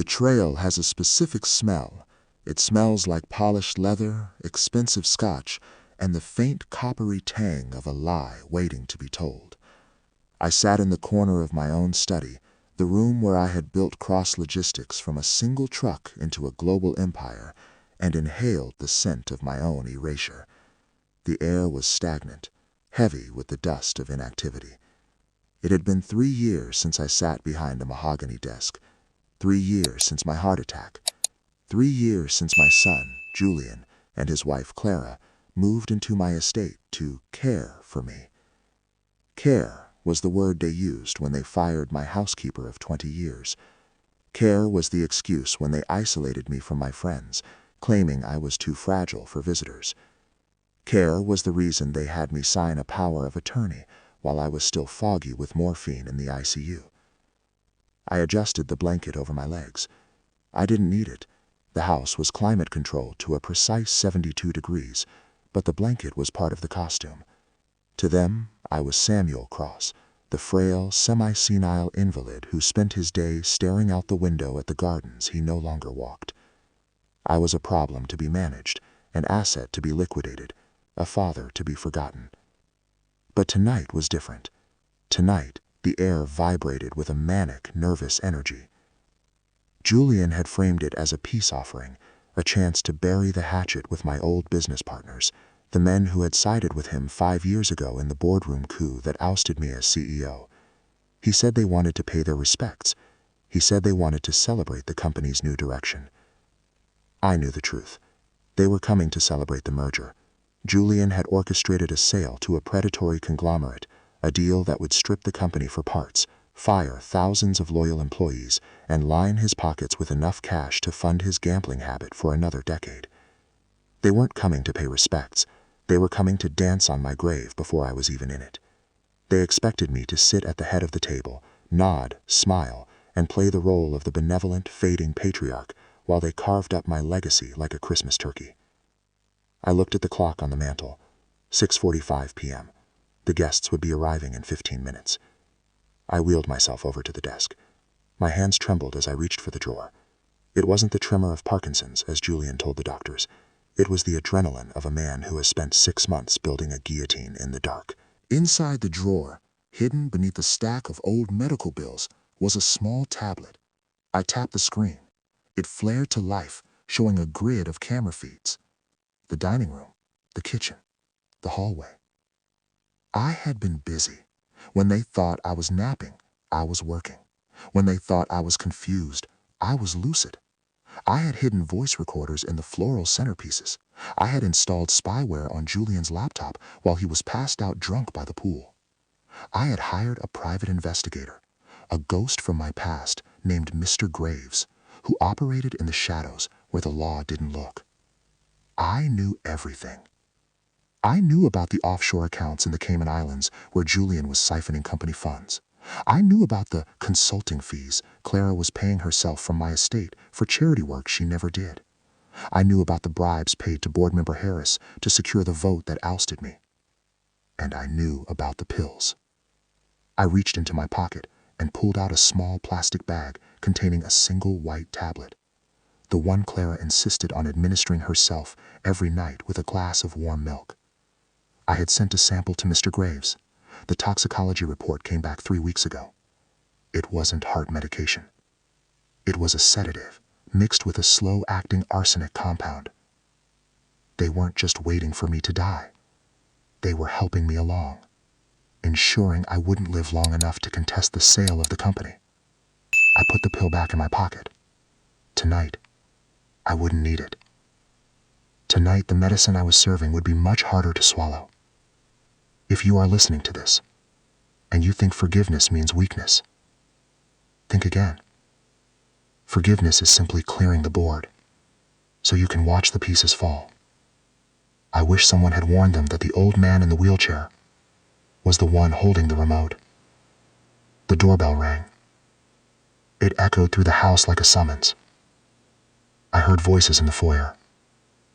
Betrayal has a specific smell. It smells like polished leather, expensive scotch, and the faint coppery tang of a lie waiting to be told. I sat in the corner of my own study, the room where I had built cross logistics from a single truck into a global empire, and inhaled the scent of my own erasure. The air was stagnant, heavy with the dust of inactivity. It had been 3 years since I sat behind a mahogany desk, 3 years since my heart attack, 3 years since my son, Julian, and his wife, Clara, moved into my estate to care for me. Care was the word they used when they fired my housekeeper of 20 years. Care was the excuse when they isolated me from my friends, claiming I was too fragile for visitors. Care was the reason they had me sign a power of attorney while I was still foggy with morphine in the ICU. I adjusted the blanket over my legs. I didn't need it. The house was climate controlled to a precise 72 degrees, but the blanket was part of the costume. To them, I was Samuel Cross, the frail, semi-senile invalid who spent his day staring out the window at the gardens he no longer walked. I was a problem to be managed, an asset to be liquidated, a father to be forgotten. But tonight was different. Tonight, the air vibrated with a manic, nervous energy. Julian had framed it as a peace offering, a chance to bury the hatchet with my old business partners, the men who had sided with him 5 years ago in the boardroom coup that ousted me as CEO. He said they wanted to pay their respects. He said they wanted to celebrate the company's new direction. I knew the truth. They were coming to celebrate the merger. Julian had orchestrated a sale to a predatory conglomerate, a deal that would strip the company for parts, fire thousands of loyal employees, and line his pockets with enough cash to fund his gambling habit for another decade. They weren't coming to pay respects. They were coming to dance on my grave before I was even in it. They expected me to sit at the head of the table, nod, smile, and play the role of the benevolent, fading patriarch while they carved up my legacy like a Christmas turkey. I looked at the clock on the mantel. 6:45 p.m. The guests would be arriving in 15 minutes. I wheeled myself over to the desk. My hands trembled as I reached for the drawer. It wasn't the tremor of Parkinson's, as Julian told the doctors. It was the adrenaline of a man who has spent 6 months building a guillotine in the dark. Inside the drawer, hidden beneath a stack of old medical bills, was a small tablet. I tapped the screen. It flared to life, showing a grid of camera feeds. The dining room, the kitchen, the hallway. I had been busy. When they thought I was napping, I was working. When they thought I was confused, I was lucid. I had hidden voice recorders in the floral centerpieces. I had installed spyware on Julian's laptop while he was passed out drunk by the pool. I had hired a private investigator, a ghost from my past named Mr. Graves, who operated in the shadows where the law didn't look. I knew everything. I knew about the offshore accounts in the Cayman Islands where Julian was siphoning company funds. I knew about the consulting fees Clara was paying herself from my estate for charity work she never did. I knew about the bribes paid to board member Harris to secure the vote that ousted me. And I knew about the pills. I reached into my pocket and pulled out a small plastic bag containing a single white tablet, the one Clara insisted on administering herself every night with a glass of warm milk. I had sent a sample to Mr. Graves. The toxicology report came back 3 weeks ago. It wasn't heart medication. It was a sedative mixed with a slow-acting arsenic compound. They weren't just waiting for me to die. They were helping me along, ensuring I wouldn't live long enough to contest the sale of the company. I put the pill back in my pocket. Tonight, I wouldn't need it. Tonight, the medicine I was serving would be much harder to swallow. If you are listening to this, and you think forgiveness means weakness, think again. Forgiveness is simply clearing the board, so you can watch the pieces fall. I wish someone had warned them that the old man in the wheelchair was the one holding the remote. The doorbell rang. It echoed through the house like a summons. I heard voices in the foyer.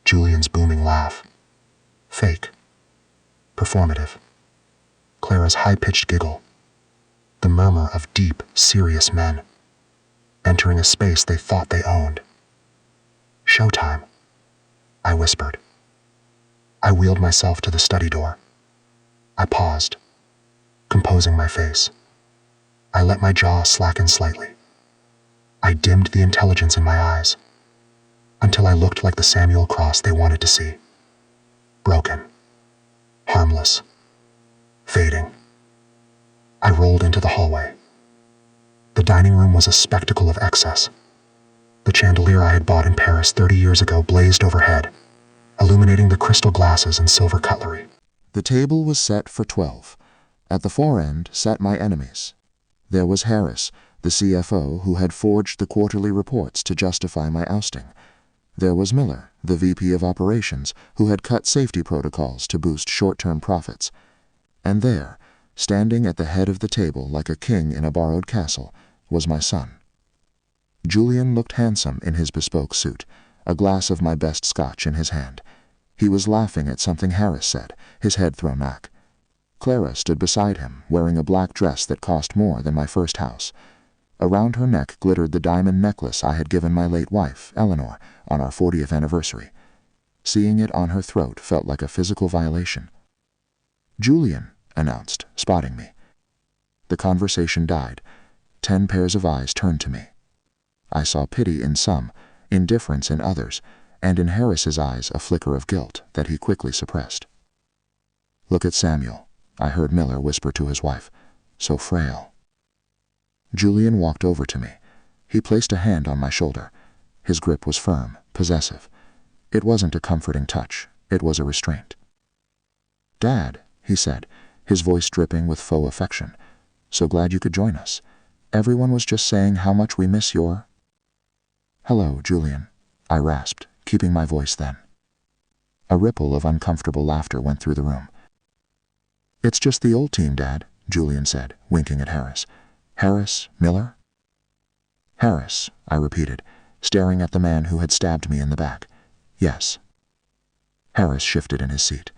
Julian's booming laugh. Fake. Performative. Clara's high-pitched giggle. The murmur of deep, serious men. entering a space they thought they owned. "Showtime," I whispered. I wheeled myself to the study door. I paused, composing my face. I let my jaw slacken slightly. I dimmed the intelligence in my eyes, until I looked like the Samuel Cross they wanted to see. Broken, harmless, fading. I rolled into the hallway. The dining room was a spectacle of excess. The chandelier I had bought in Paris 30 years ago blazed overhead, illuminating the crystal glasses and silver cutlery. The table was set for 12. At the far end sat my enemies. There was Harris, the CFO who had forged the quarterly reports to justify my ousting. There was Miller, the VP of Operations, who had cut safety protocols to boost short-term profits. And there, standing at the head of the table like a king in a borrowed castle, was my son. Julian looked handsome in his bespoke suit, a glass of my best scotch in his hand. He was laughing at something Harris said, his head thrown back. Clara stood beside him, wearing a black dress that cost more than my first house. Around her neck glittered the diamond necklace I had given my late wife, Eleanor, on our 40th anniversary. Seeing it on her throat felt like a physical violation. "Julian," announced, spotting me. The conversation died. 10 pairs of eyes turned to me. I saw pity in some, indifference in others, and in Harris's eyes a flicker of guilt that he quickly suppressed. "Look at Samuel," I heard Miller whisper to his wife. "So frail." Julian walked over to me. He placed a hand on my shoulder. His grip was firm, possessive. It wasn't a comforting touch. It was a restraint. "Dad," he said, his voice dripping with faux affection. "So glad you could join us. Everyone was just saying how much we miss your—" "Hello, Julian," I rasped, keeping my voice then. A ripple of uncomfortable laughter went through the room. "It's just the old team, Dad," Julian said, winking at Harris. "Harris, Miller?" "Harris," I repeated, staring at the man who had stabbed me in the back. "Yes." Harris shifted in his seat.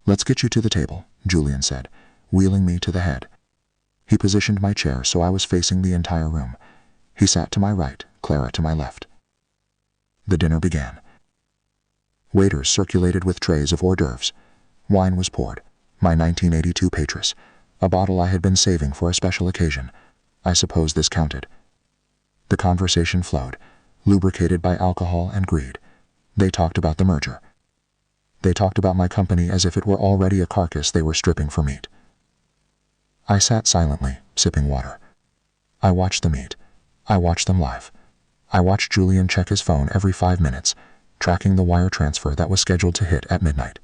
"Let's get you to the table," Julian said, wheeling me to the head. He positioned my chair so I was facing the entire room. He sat to my right, Clara to my left. The dinner began. Waiters circulated with trays of hors d'oeuvres. Wine was poured, my 1982 Petrus, a bottle I had been saving for a special occasion. I suppose this counted. The conversation flowed, lubricated by alcohol and greed. They talked about the merger. They talked about my company as if it were already a carcass they were stripping for meat. I sat silently, sipping water. I watched them eat. I watched them live. I watched Julian check his phone every 5 minutes, tracking the wire transfer that was scheduled to hit at midnight.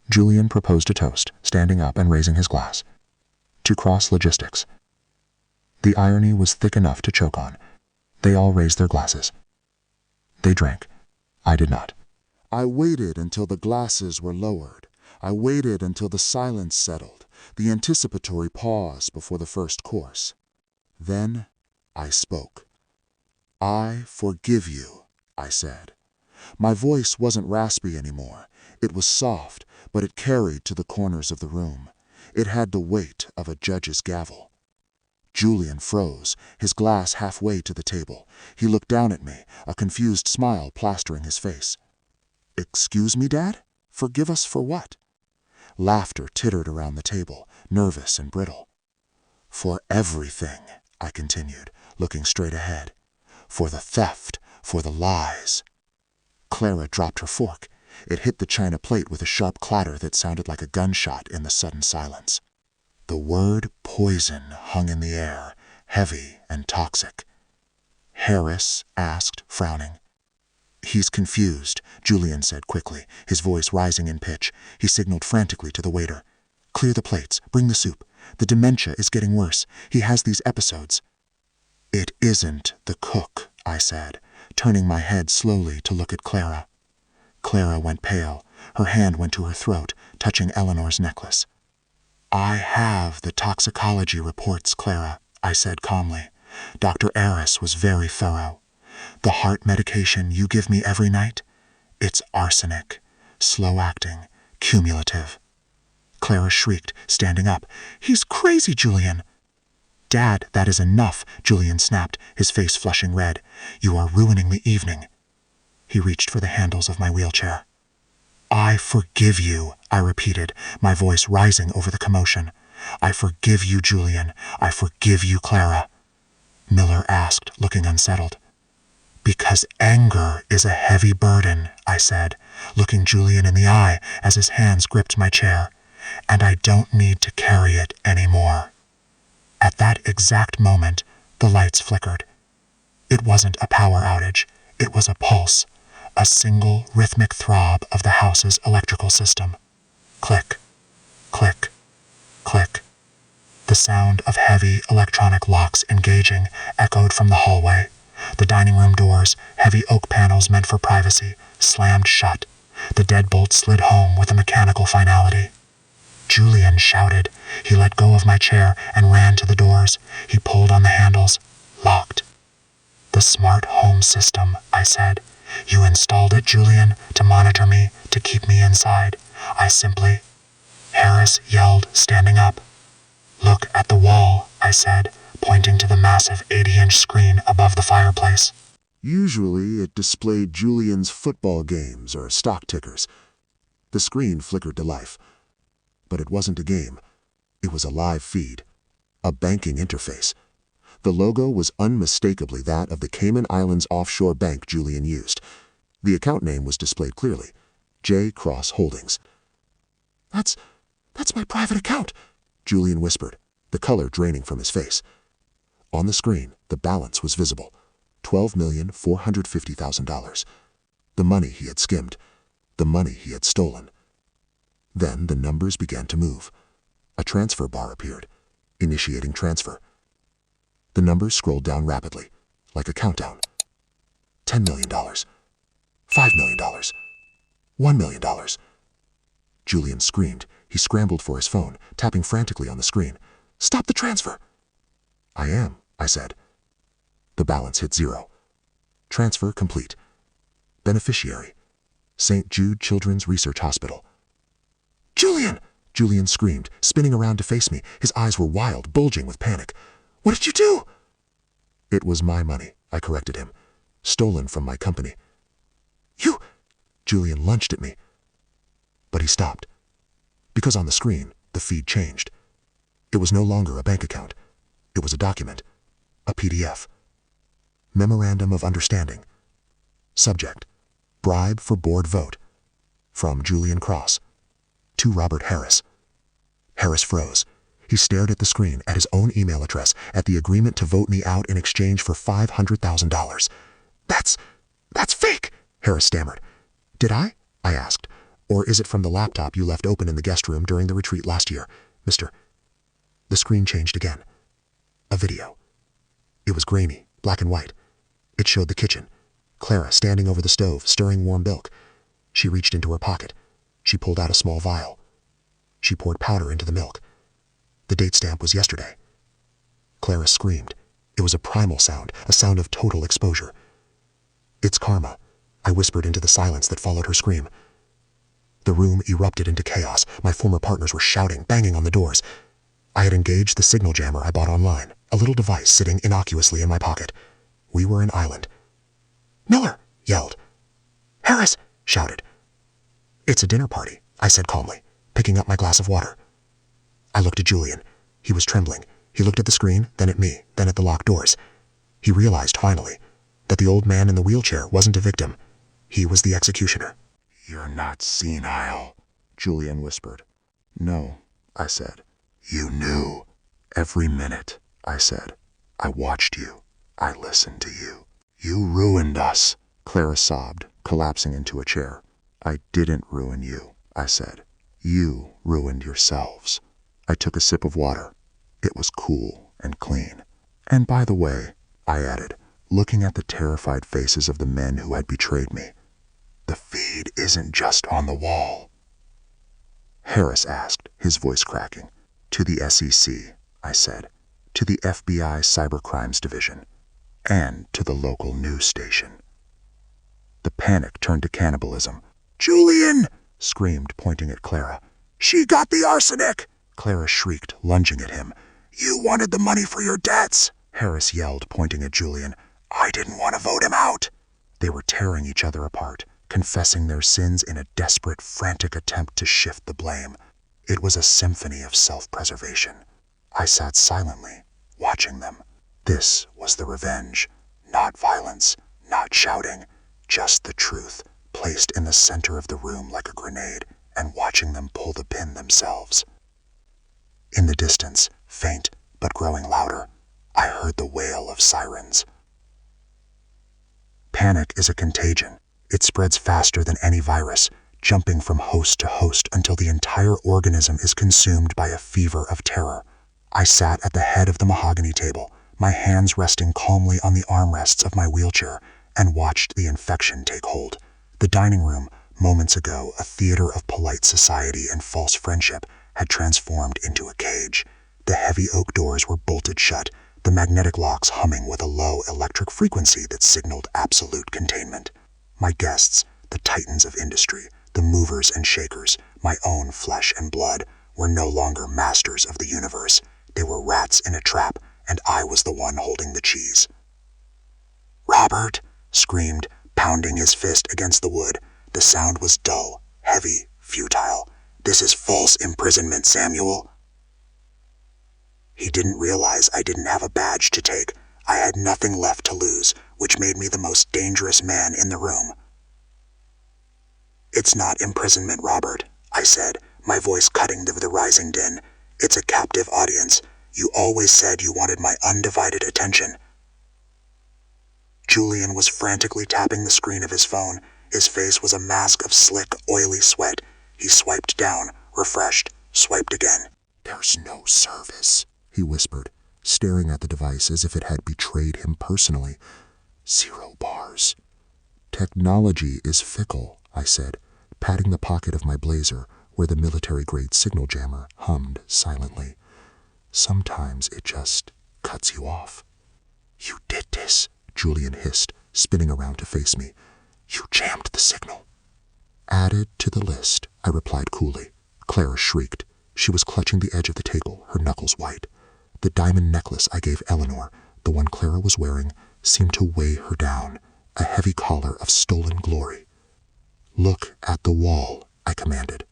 Julian proposed a toast, standing up and raising his glass. To Cross Logistics. The irony was thick enough to choke on. They all raised their glasses. They drank. I did not. I waited until the glasses were lowered. I waited until the silence settled, the anticipatory pause before the first course. Then I spoke. "I forgive you," I said. My voice wasn't raspy anymore. It was soft, but it carried to the corners of the room. It had the weight of a judge's gavel. Julian froze, his glass halfway to the table. He looked down at me, a confused smile plastering his face. "Excuse me, Dad? Forgive us for what?" Laughter tittered around the table, nervous and brittle. "For everything," I continued, looking straight ahead. "For the theft, for the lies." Clara dropped her fork. It hit the china plate with a sharp clatter that sounded like a gunshot in the sudden silence. The word poison hung in the air, heavy and toxic. Harris asked, frowning. "He's confused," Julian said quickly, his voice rising in pitch. He signaled frantically to the waiter. "Clear the plates. Bring the soup. The dementia is getting worse. He has these episodes." "It isn't the cook," I said, turning my head slowly to look at Clara. Clara went pale. Her hand went to her throat, touching Eleanor's necklace. "I have the toxicology reports, Clara," I said calmly. "Dr. Aris was very thorough. The heart medication you give me every night? It's arsenic. Slow-acting, cumulative." Clara shrieked, standing up. "He's crazy, Julian." Dad, that is enough, Julian snapped, his face flushing red. You are ruining the evening. He reached for the handles of my wheelchair. I forgive you, I repeated, my voice rising over the commotion. I forgive you, Julian. I forgive you, Clara. Miller asked, looking unsettled. Because anger is a heavy burden, I said, looking Julian in the eye as his hands gripped my chair, and I don't need to carry it anymore. At that exact moment, the lights flickered. It wasn't a power outage. It was a pulse, a single rhythmic throb of the house's electrical system. Click, click, click. The sound of heavy electronic locks engaging echoed from the hallway. The dining room doors, heavy oak panels meant for privacy, slammed shut. The deadbolt slid home with a mechanical finality. Julian shouted. He let go of my chair and ran to the doors. He pulled on the handles. Locked. The smart home system, I said. You installed it, Julian, to monitor me, to keep me inside. I simply... Harris yelled, standing up. Look at the wall, I said, pointing to the massive 80-inch screen above the fireplace. Usually it displayed Julian's football games or stock tickers. The screen flickered to life. But it wasn't a game. It was a live feed. A banking interface. The logo was unmistakably that of the Cayman Islands offshore bank Julian used. The account name was displayed clearly. J. Cross Holdings. That's my private account, Julian whispered, the color draining from his face. On the screen, the balance was visible. $12,450,000. The money he had skimmed. The money he had stolen. Then the numbers began to move. A transfer bar appeared, initiating transfer. The numbers scrolled down rapidly, like a countdown. $10 million. $5 million. $1 million. Julian screamed. He scrambled for his phone, tapping frantically on the screen. Stop the transfer! I am, I said. The balance hit 0. Transfer complete. Beneficiary, St. Jude Children's Research Hospital. Julian! Julian screamed, spinning around to face me. His eyes were wild, bulging with panic. What did you do? It was my money, I corrected him. Stolen from my company. You... Julian lunged at me. But he stopped. Because on the screen, the feed changed. It was no longer a bank account. It was a document. A PDF. Memorandum of Understanding. Subject: Bribe for board vote. From Julian Cross. To Robert Harris. Harris froze. He stared at the screen, at his own email address, at the agreement to vote me out in exchange for $500,000. That's fake, Harris stammered. Did I asked. Or is it from the laptop you left open in the guest room during the retreat last year, Mr. The screen changed again. A video. It was grainy, black and white. It showed the kitchen. Clara standing over the stove, stirring warm milk. She reached into her pocket. She pulled out a small vial. She poured powder into the milk. The date stamp was yesterday. Clara screamed. It was a primal sound, a sound of total exposure. It's karma, I whispered into the silence that followed her scream. The room erupted into chaos. My former partners were shouting, banging on the doors. I had engaged the signal jammer I bought online, a little device sitting innocuously in my pocket. We were an island. Miller yelled. Harris shouted. It's a dinner party, I said calmly, picking up my glass of water. I looked at Julian. He was trembling. He looked at the screen, then at me, then at the locked doors. He realized, finally, that the old man in the wheelchair wasn't a victim. He was the executioner. You're not senile, Julian whispered. No, I said. You knew. Every minute, I said. I watched you. I listened to you. You ruined us, Clara sobbed, collapsing into a chair. I didn't ruin you, I said. You ruined yourselves. I took a sip of water. It was cool and clean. And by the way, I added, looking at the terrified faces of the men who had betrayed me, the feed isn't just on the wall. Harris asked, his voice cracking. To the SEC, I said. To the FBI Cybercrimes Division. And to the local news station. The panic turned to cannibalism. Julian! Screamed, pointing at Clara. She got the arsenic! Clara shrieked, lunging at him. You wanted the money for your debts, Harris yelled, pointing at Julian. I didn't want to vote him out. They were tearing each other apart, confessing their sins in a desperate, frantic attempt to shift the blame. It was a symphony of self-preservation. I sat silently, watching them. This was the revenge. Not violence, not shouting, just the truth, placed in the center of the room like a grenade, and watching them pull the pin themselves. In the distance, faint but growing louder, I heard the wail of sirens. Panic is a contagion. It spreads faster than any virus, jumping from host to host until the entire organism is consumed by a fever of terror. I sat at the head of the mahogany table, my hands resting calmly on the armrests of my wheelchair, and watched the infection take hold. The dining room, moments ago a theater of polite society and false friendship, had transformed into a cage. The heavy oak doors were bolted shut, the magnetic locks humming with a low electric frequency that signaled absolute containment. My guests, the titans of industry, the movers and shakers, my own flesh and blood, were no longer masters of the universe. They were rats in a trap, and I was the one holding the cheese. Robert, screamed, pounding his fist against the wood. The sound was dull, heavy, futile. This is false imprisonment, Samuel. He didn't realize I didn't have a badge to take. I had nothing left to lose, which made me the most dangerous man in the room. It's not imprisonment, Robert, I said, my voice cutting through the rising din. It's a captive audience. You always said you wanted my undivided attention. Julian was frantically tapping the screen of his phone. His face was a mask of slick, oily sweat. He swiped down, refreshed, swiped again. There's no service, he whispered, staring at the device as if it had betrayed him personally. 0 bars. Technology is fickle, I said, patting the pocket of my blazer where the military-grade signal jammer hummed silently. Sometimes it just cuts you off. You did this, Julian hissed, spinning around to face me. You jammed the signal. Added to the list, I replied coolly. Clara shrieked. She was clutching the edge of the table, her knuckles white. The diamond necklace I gave Eleanor, the one Clara was wearing, seemed to weigh her down, a heavy collar of stolen glory. Look at the wall, I commanded.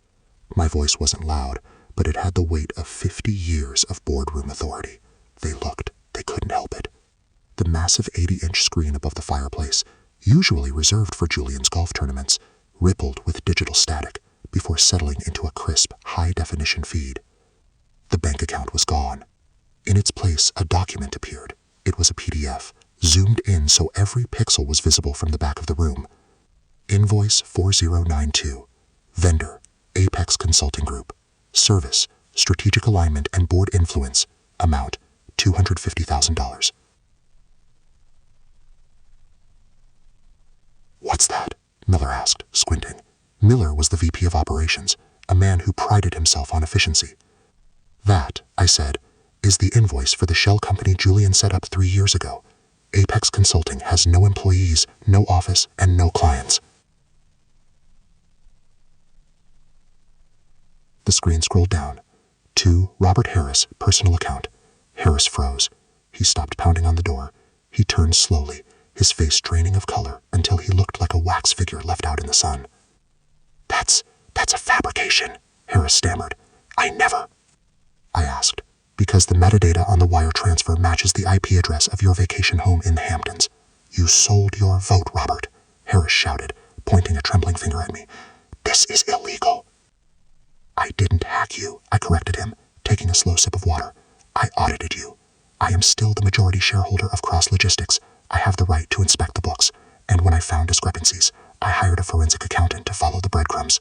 My voice wasn't loud, but it had the weight of 50 years of boardroom authority. They looked. They couldn't help it. The massive 80-inch screen above the fireplace, usually reserved for Julian's golf tournaments, rippled with digital static before settling into a crisp, high-definition feed. The bank account was gone. In its place, a document appeared. It was a PDF, zoomed in so every pixel was visible from the back of the room. Invoice 4092. Vendor, Apex Consulting Group. Service, Strategic Alignment and Board Influence. Amount, $250,000. What's that? Miller asked, squinting. Miller was the VP of Operations, a man who prided himself on efficiency. That, I said, is the invoice for the shell company Julian set up 3 years ago. Apex Consulting has no employees, no office, and no clients. The screen scrolled down. To Robert Harris, personal account. Harris froze. He stopped pounding on the door. He turned slowly, his face draining of color until he looked like a wax figure left out in the sun. That's a fabrication, Harris stammered. I asked, because the metadata on the wire transfer matches the IP address of your vacation home in the Hamptons. You sold your vote, Robert, Harris shouted, pointing a trembling finger at me. This is illegal. I didn't hack you, I corrected him, taking a slow sip of water. I audited you. I am still the majority shareholder of Cross Logistics. I have the right to inspect the books, and when I found discrepancies, I hired a forensic accountant to follow the breadcrumbs.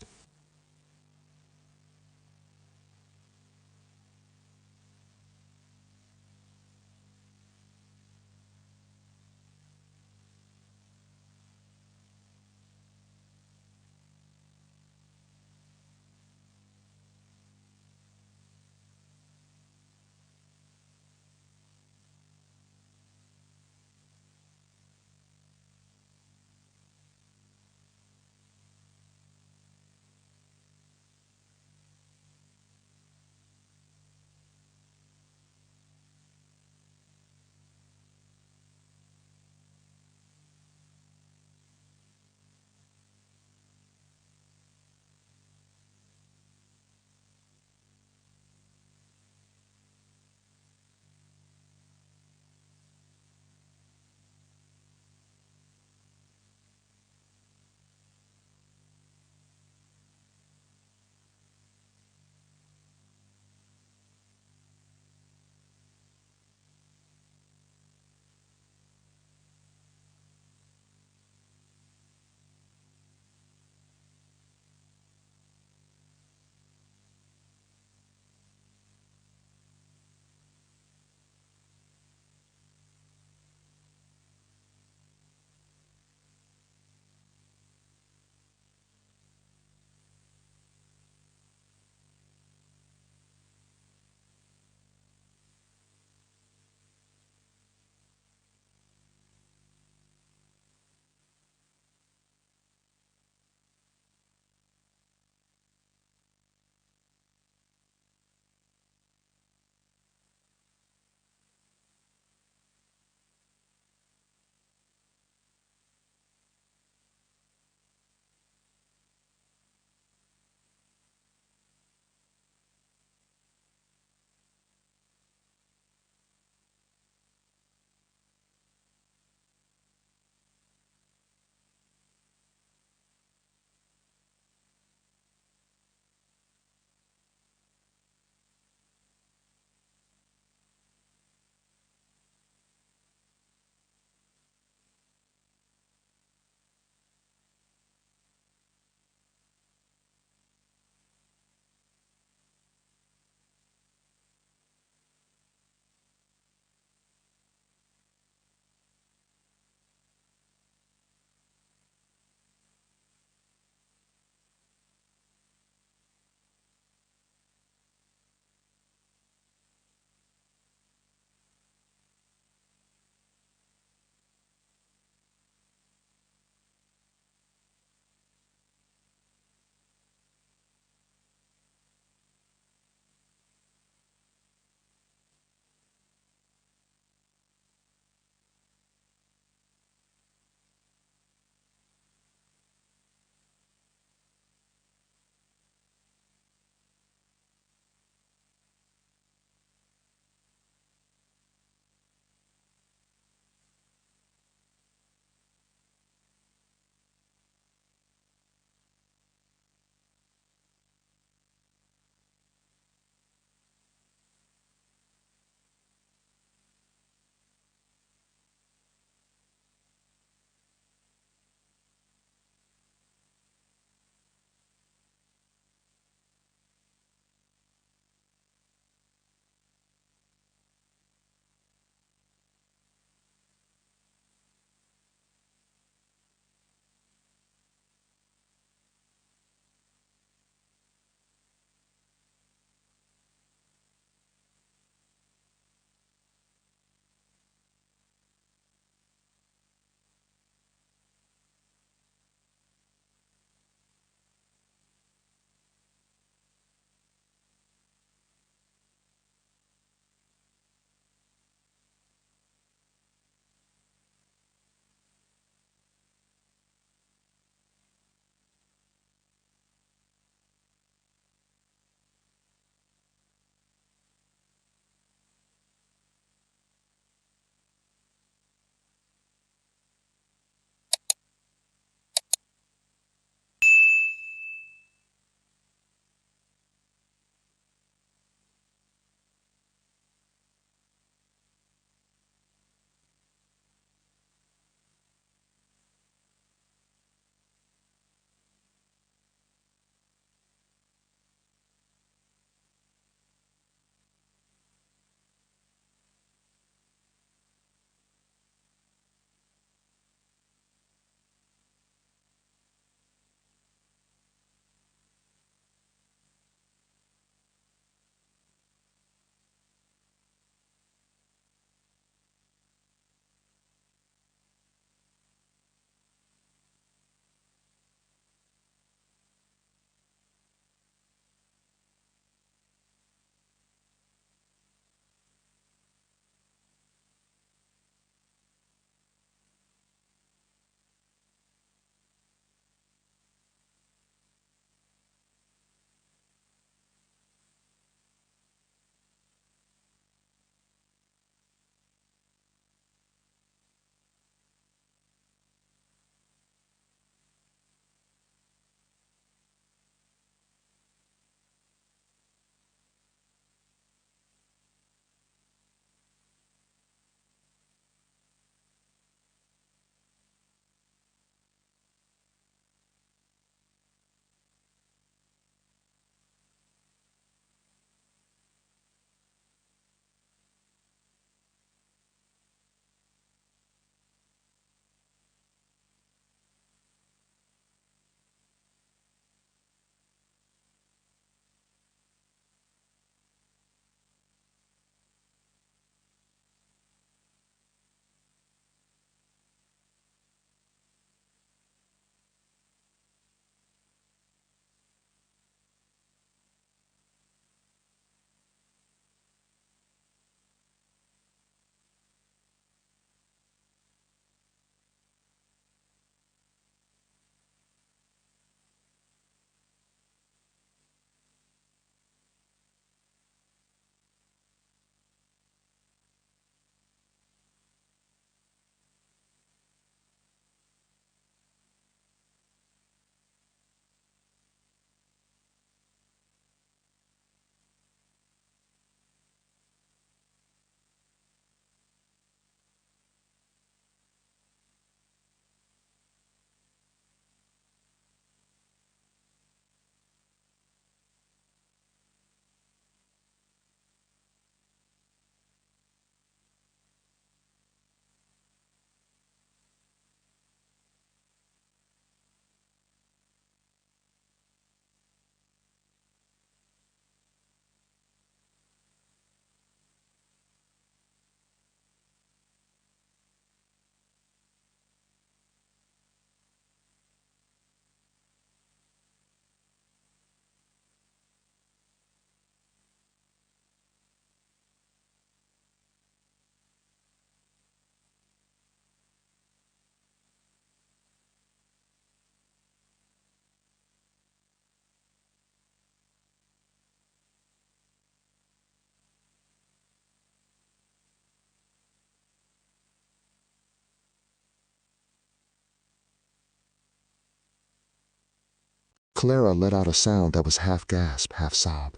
Clara let out a sound that was half gasp, half sob.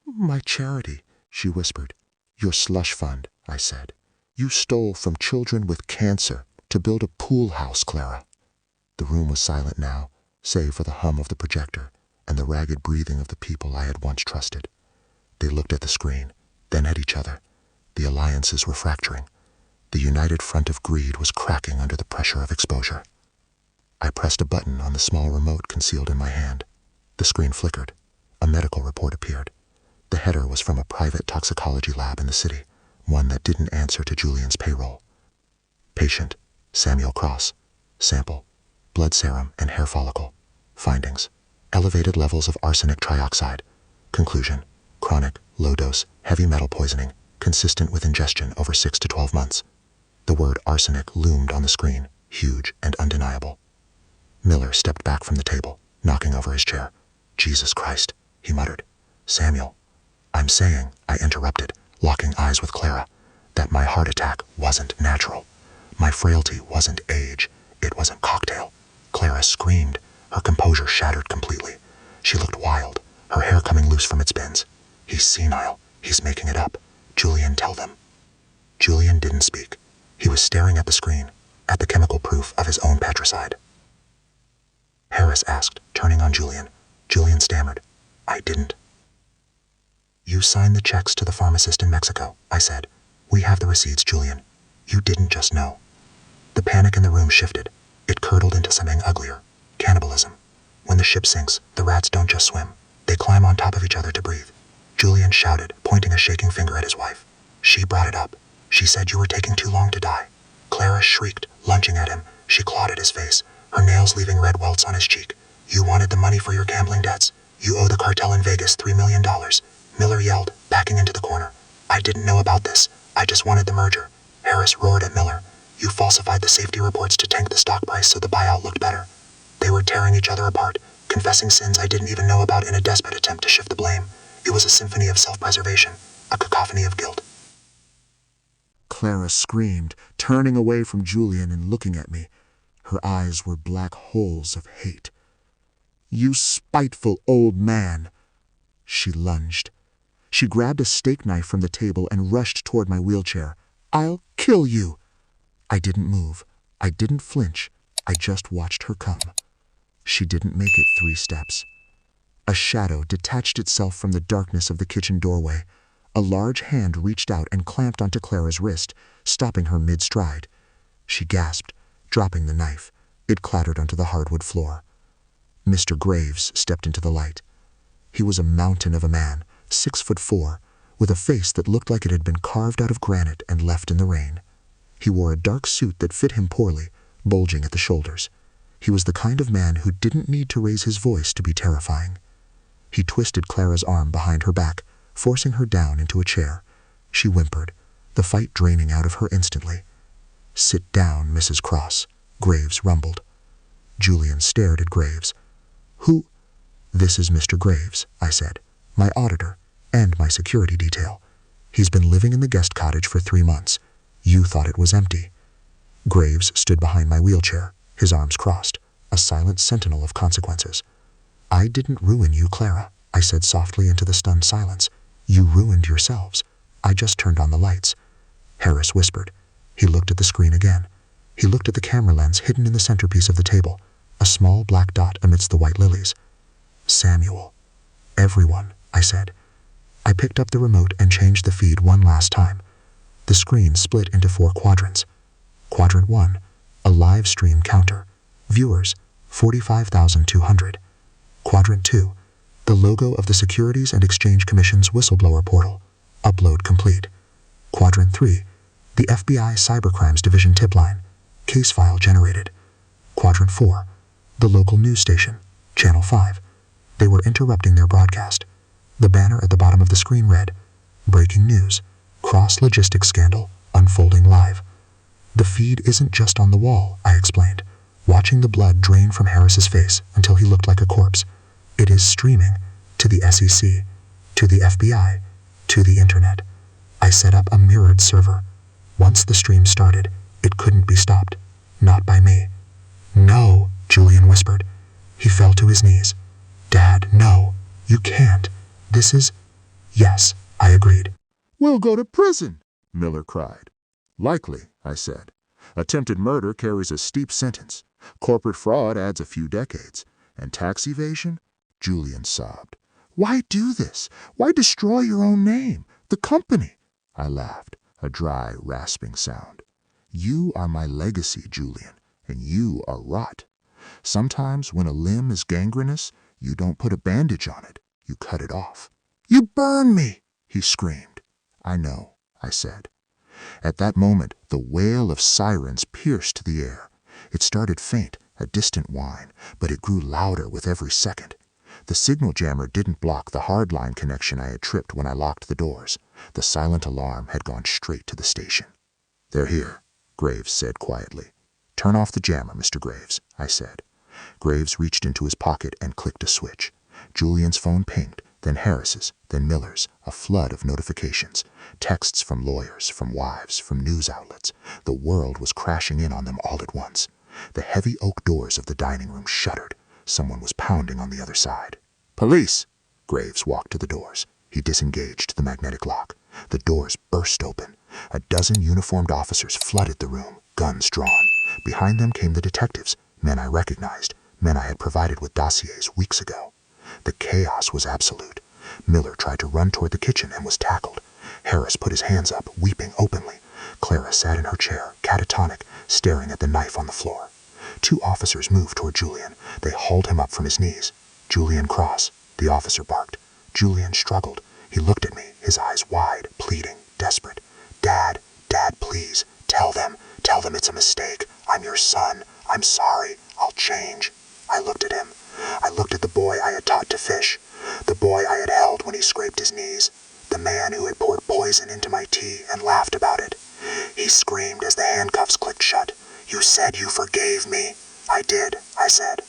"My charity," she whispered. "Your slush fund," I said. "You stole from children with cancer to build a pool house, Clara." The room was silent now, save for the hum of the projector and the ragged breathing of the people I had once trusted. They looked at the screen, then at each other. The alliances were fracturing. The united front of greed was cracking under the pressure of exposure. I pressed a button on the small remote concealed in my hand. The screen flickered. A medical report appeared. The header was from a private toxicology lab in the city, one that didn't answer to Julian's payroll. Patient, Samuel Cross. Sample, blood serum and hair follicle. Findings, elevated levels of arsenic trioxide. Conclusion, chronic, low-dose, heavy metal poisoning, consistent with ingestion over 6 to 12 months. The word arsenic loomed on the screen, huge and undeniable. Miller stepped back from the table, knocking over his chair. "Jesus Christ," he muttered. "Samuel, I'm saying," I interrupted, locking eyes with Clara, "that my heart attack wasn't natural. My frailty wasn't age. It was a cocktail." Clara screamed, her composure shattered completely. She looked wild, her hair coming loose from its bins. "He's senile. He's making it up. Julian, tell them." Julian didn't speak. He was staring at the screen, at the chemical proof of his own patricide. Harris asked, turning on Julian. Julian stammered, "I didn't." "You signed the checks to the pharmacist in Mexico," I said. "We have the receipts, Julian. You didn't just know." The panic in the room shifted. It curdled into something uglier. Cannibalism. When the ship sinks, the rats don't just swim. They climb on top of each other to breathe. Julian shouted, pointing a shaking finger at his wife. "She brought it up. She said you were taking too long to die." Clara shrieked, lunging at him. She clawed at his face, her nails leaving red welts on his cheek. "You wanted the money for your gambling debts. You owe the cartel in Vegas $3 million. Miller yelled, backing into the corner. "I didn't know about this. I just wanted the merger." Harris roared at Miller. "You falsified the safety reports to tank the stock price so the buyout looked better." They were tearing each other apart, confessing sins I didn't even know about in a desperate attempt to shift the blame. It was a symphony of self-preservation, a cacophony of guilt. Clara screamed, turning away from Julian and looking at me. Her eyes were black holes of hate. "You spiteful old man!" She lunged. She grabbed a steak knife from the table and rushed toward my wheelchair. "I'll kill you!" I didn't move. I didn't flinch. I just watched her come. She didn't make it 3 steps. A shadow detached itself from the darkness of the kitchen doorway. A large hand reached out and clamped onto Clara's wrist, stopping her mid-stride. She gasped, dropping the knife. It clattered onto the hardwood floor. Mr. Graves stepped into the light. He was a mountain of a man, 6'4", with a face that looked like it had been carved out of granite and left in the rain. He wore a dark suit that fit him poorly, bulging at the shoulders. He was the kind of man who didn't need to raise his voice to be terrifying. He twisted Clara's arm behind her back, forcing her down into a chair. She whimpered, the fight draining out of her instantly. "Sit down, Mrs. Cross," Graves rumbled. Julian stared at Graves. "Who?" "This is Mr. Graves," I said, "my auditor, and my security detail. He's been living in the guest cottage for 3 months. You thought it was empty." Graves stood behind my wheelchair, his arms crossed, a silent sentinel of consequences. "I didn't ruin you, Clara," I said softly into the stunned silence. "You ruined yourselves. I just turned on the lights." Harris whispered. He looked at the screen again. He looked at the camera lens hidden in the centerpiece of the table, a small black dot amidst the white lilies. "Samuel." "Everyone," I said. I picked up the remote and changed the feed one last time. The screen split into 4 quadrants. Quadrant 1, a live stream counter. Viewers, 45,200. Quadrant 2, the logo of the Securities and Exchange Commission's whistleblower portal. Upload complete. Quadrant 3, the FBI Cybercrimes Division tip line. Case file generated. Quadrant 4, the local news station, Channel 5. They were interrupting their broadcast. The banner at the bottom of the screen read, "Breaking news. Cross-logistics scandal unfolding live." "The feed isn't just on the wall," I explained, watching the blood drain from Harris's face until he looked like a corpse. "It is streaming to the SEC, to the FBI, to the internet." I set up a mirrored server. Once the stream started, it couldn't be stopped. Not by me. "No," Julian whispered. He fell to his knees. Dad, no, you can't. This is... Yes, I agreed. "We'll go to prison," Miller cried. "Likely," I said. "Attempted murder carries a steep sentence. Corporate fraud adds a few decades. And tax evasion?" Julian sobbed. "Why do this? Why destroy your own name? The company?" I laughed, a dry, rasping sound. "You are my legacy, Julian, and you are rot. Sometimes when a limb is gangrenous, you don't put a bandage on it, you cut it off." "You burn me!" he screamed. "I know," I said. At that moment, the wail of sirens pierced the air. It started faint, a distant whine, but it grew louder with every second. The signal jammer didn't block the hardline connection I had tripped when I locked the doors. The silent alarm had gone straight to the station. "They're here," Graves said quietly. "Turn off the jammer, Mr. Graves," I said. Graves reached into his pocket and clicked a switch. Julian's phone pinged, then Harris's, then Miller's, a flood of notifications. Texts from lawyers, from wives, from news outlets. The world was crashing in on them all at once. The heavy oak doors of the dining room shuddered. Someone was pounding on the other side. "Police!" Graves walked to the doors. He disengaged the magnetic lock. The doors burst open. A dozen uniformed officers flooded the room, guns drawn. Behind them came the detectives, men I recognized, men I had provided with dossiers weeks ago. The chaos was absolute. Miller tried to run toward the kitchen and was tackled. Harris put his hands up, weeping openly. Clara sat in her chair, catatonic, staring at the knife on the floor. Two officers moved toward Julian. They hauled him up from his knees. "Julian Cross," the officer barked. Julian struggled. He looked at me, his eyes wide, pleading, desperate. Dad, please, tell them it's a mistake. I'm your son. I'm sorry. I'll change." I looked at him. I looked at the boy I had taught to fish, the boy I had held when he scraped his knees, the man who had poured poison into my tea and laughed about it. He screamed as the handcuffs clicked shut. "You said you forgave me." "I did," I said.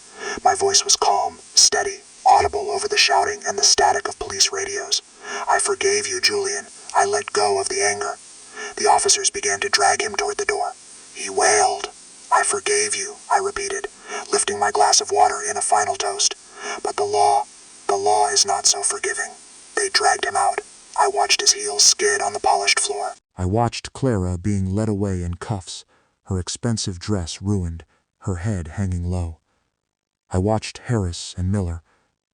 My voice was calm, steady, audible over the shouting and the static of police radios. "I forgave you, Julian. I let go of the anger." The officers began to drag him toward the door. He wailed. "I forgave you," I repeated, lifting my glass of water in a final toast. "But the law is not so forgiving." They dragged him out. I watched his heels skid on the polished floor. I watched Clara being led away in cuffs, her expensive dress ruined, her head hanging low. I watched Harris and Miller,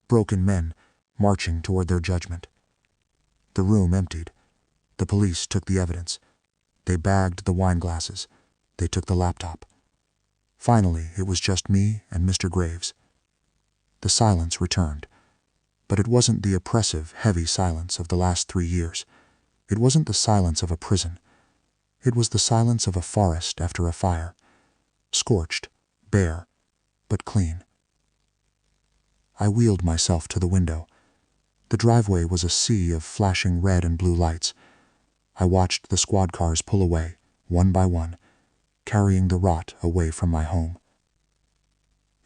broken men, marching toward their judgment. The room emptied. The police took the evidence. They bagged the wine glasses. They took the laptop. Finally, it was just me and Mr. Graves. The silence returned. But it wasn't the oppressive, heavy silence of the last 3 years. It wasn't the silence of a prison. It was the silence of a forest after a fire. Scorched, bare, but clean. I wheeled myself to the window. The driveway was a sea of flashing red and blue lights. I watched the squad cars pull away, one by one, carrying the rot away from my home.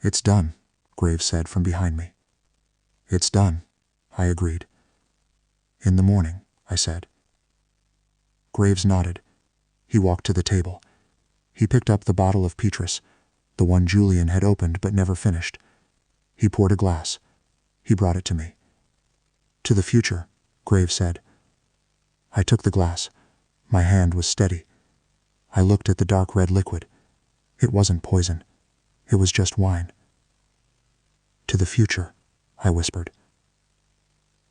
"It's done," Graves said from behind me. "It's done," I agreed. "In the morning," I said. Graves nodded. He walked to the table. He picked up the bottle of Petrus, the one Julian had opened but never finished. He poured a glass. He brought it to me. "To the future," Graves said. I took the glass. My hand was steady. I looked at the dark red liquid. It wasn't poison. It was just wine. "To the future," I whispered.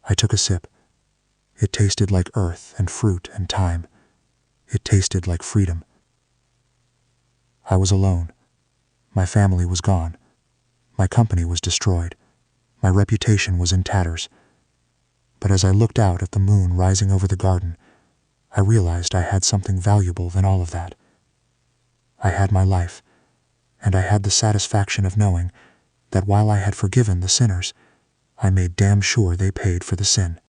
I took a sip. It tasted like earth and fruit and time. It tasted like freedom. I was alone. My family was gone. My company was destroyed. My reputation was in tatters. But as I looked out at the moon rising over the garden, I realized I had something valuable than all of that. I had my life, and I had the satisfaction of knowing that while I had forgiven the sinners, I made damn sure they paid for the sin.